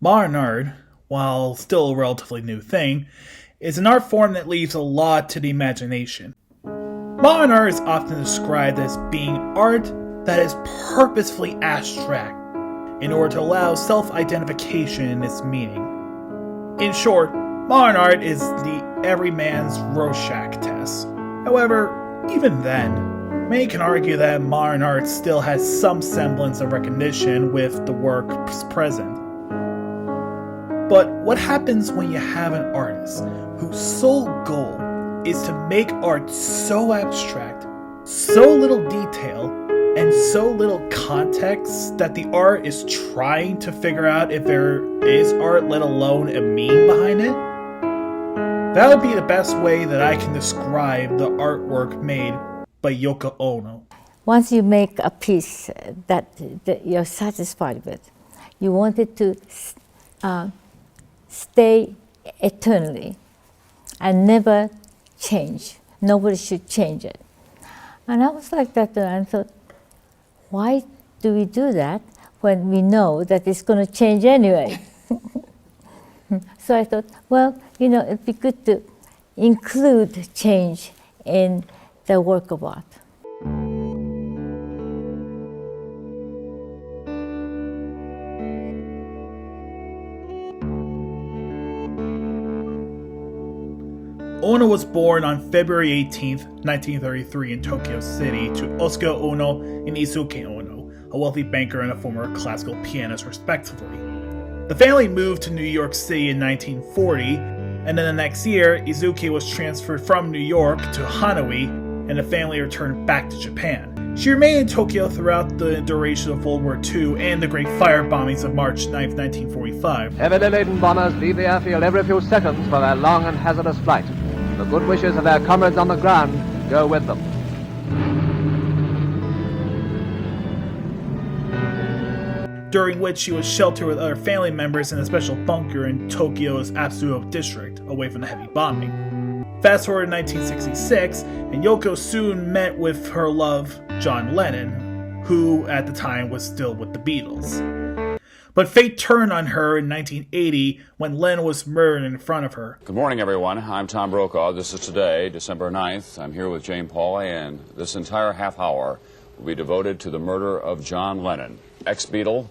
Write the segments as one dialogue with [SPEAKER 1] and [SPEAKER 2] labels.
[SPEAKER 1] Modern art, while still a relatively new thing, is an art form that leaves a lot to the imagination. Modern art is often described as being art that is purposefully abstract in order to allow self-identification in its meaning. In short, modern art is the everyman's Rorschach test. However, even then, many can argue that modern art still has some semblance of recognition with the works present. But what happens when you have an artist whose sole goal is to make art so abstract, so little detail, and so little context that the art is trying to figure out if there is art, let alone a meaning behind it? That would be the best way that I can describe the artwork made by Yoko Ono.
[SPEAKER 2] Once you make a piece that you're satisfied with, you want it to stay eternally and never change. Nobody should change it. And I was like that, and I thought, why do we do that when we know that it's going to change anyway? So I thought, well, it'd be good to include change in the work of art.
[SPEAKER 1] Ono was born on February 18, 1933 in Tokyo City to Osuke Ono and Izuki Ono, a wealthy banker and a former classical pianist respectively. The family moved to New York City in 1940, and then the next year, Izuki was transferred from New York to Hanoi, and the family returned back to Japan. She remained in Tokyo throughout the duration of World War II and the Great Fire bombings of March 9, 1945.
[SPEAKER 3] Heavily laden bombers leave the airfield every few seconds for their long and hazardous flight. The good wishes of their comrades on the ground go with them.
[SPEAKER 1] During which she was sheltered with other family members in a special bunker in Tokyo's Atsuo district, away from the heavy bombing. Fast forward to 1966, and Yoko soon met with her love, John Lennon, who at the time was still with the Beatles. But fate turned on her in 1980 when Lennon was murdered in front of her.
[SPEAKER 4] Good morning, everyone. I'm Tom Brokaw. This is today, December 9th. I'm here with Jane Pauley, and this entire half hour will be devoted to the murder of John Lennon, ex-Beatle,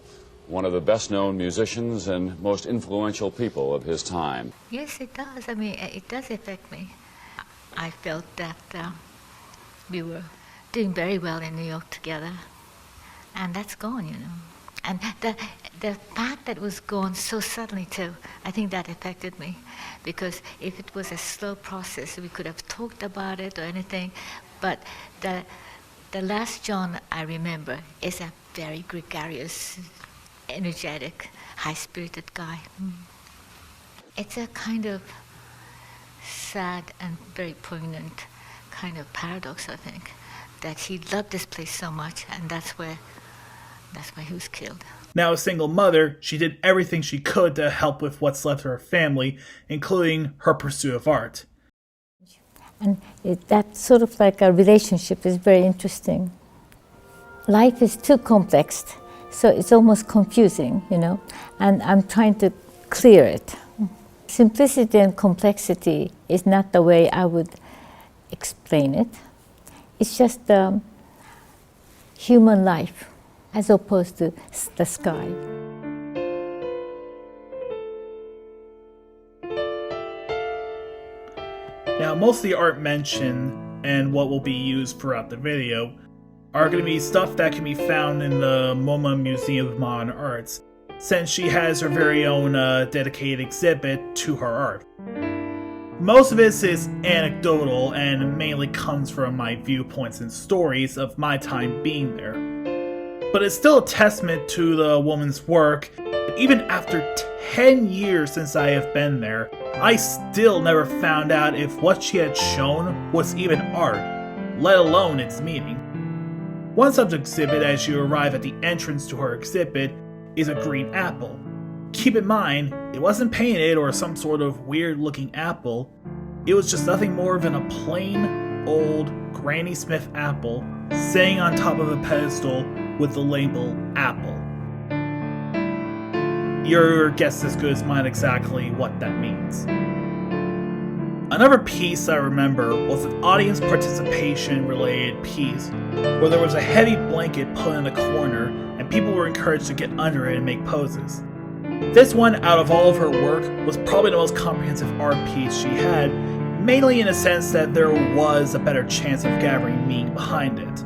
[SPEAKER 4] one of the best-known musicians and most influential people of his time.
[SPEAKER 5] Yes, it does. I mean, it does affect me. I felt that we were doing very well in New York together, and that's gone, And the fact that it was gone so suddenly too, I think that affected me. Because if it was a slow process, we could have talked about it or anything. But the last John I remember is a very gregarious, energetic, high-spirited guy. It's a kind of sad and very poignant kind of paradox, I think, that he loved this place so much, and that's why he was killed.
[SPEAKER 1] Now a single mother, she did everything she could to help with what's left of her family, including her pursuit of art.
[SPEAKER 2] And that sort of like a relationship is very interesting. Life is too complex, so it's almost confusing, and I'm trying to clear it. Simplicity and complexity is not the way I would explain it. It's just human life, as opposed to the sky.
[SPEAKER 1] Now, most of the art mentioned and what will be used throughout the video are going to be stuff that can be found in the MoMA Museum of Modern Arts, since she has her very own dedicated exhibit to her art. Most of this is anecdotal and mainly comes from my viewpoints and stories of my time being there. But it's still a testament to the woman's work. Even after 10 years since I have been there, I still never found out if what she had shown was even art, let alone its meaning. One such exhibit as you arrive at the entrance to her exhibit is a green apple. Keep in mind, it wasn't painted or some sort of weird-looking apple. It was just nothing more than a plain, old Granny Smith apple sitting on top of a pedestal with the label Apple. your guess is as good as mine exactly what that means. Another piece I remember was an audience participation related piece where there was a heavy blanket put in the corner and people were encouraged to get under it and make poses. This one, out of all of her work, was probably the most comprehensive art piece she had, mainly in the sense that there was a better chance of gathering meaning behind it.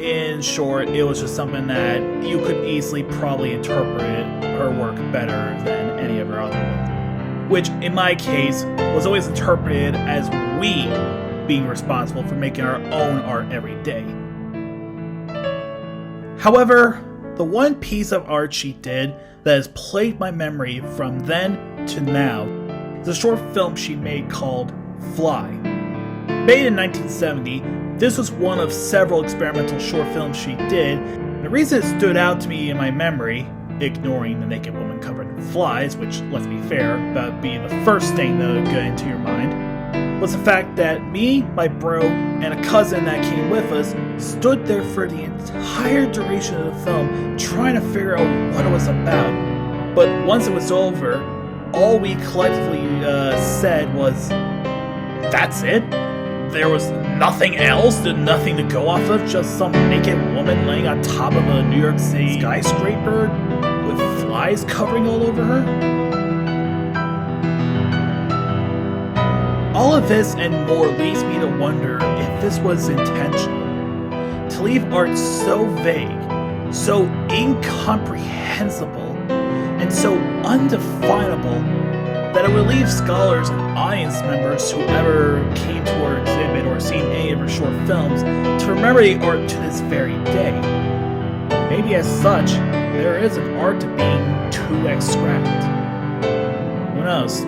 [SPEAKER 1] In short, it was just something that you could easily probably interpret her work better than any of her other ones. Which, in my case, was always interpreted as we being responsible for making our own art every day. However, the one piece of art she did that has plagued my memory from then to now is a short film she made called Fly. Made in 1970, this was one of several experimental short films she did. The reason it stood out to me in my memory, ignoring the naked woman covered in flies, which, let's be fair, that would be the first thing that would get into your mind, was the fact that me, my bro, and a cousin that came with us stood there for the entire duration of the film trying to figure out what it was about. But once it was over, all we collectively said was, "That's it? There was nothing else, nothing to go off of, just some naked woman laying on top of a New York City skyscraper with flies covering all over her?" All of this and more leads me to wonder if this was intentional. To leave art so vague, so incomprehensible, and so undefinable that it would leave scholars and audience members who ever came to her exhibit or seen any of her short films to remember the art to this very day. Maybe as such, there is an art to being too extract. Who knows?